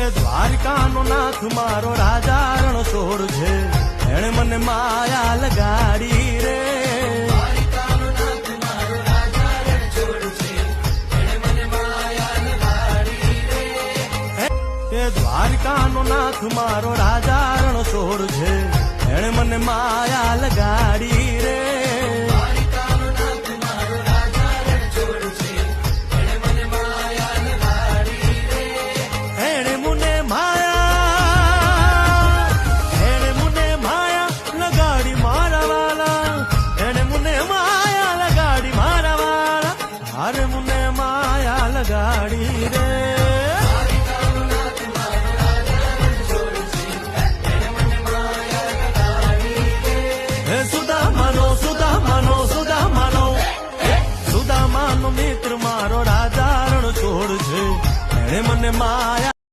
એ દ્વારકાનો નાથ મારો રાજા રણછોડ છે, એણે મને માયા લગાડી રે. દ્વારકાનો નાથ મારો રાજા રણછોડ છે, એણે મને માયા લગાડી રે. એ દ્વારકાનો નાથ મારો રાજા રણછોડ છે, એણે મને માયા લગાડી રે. અરે મુને માયા લગાડી રે. હે સુદામાનો સુદામાનો સુદામાનો સુદામાનો મિત્ર મારો રાજા રણછોડ છે, એણે મને માયા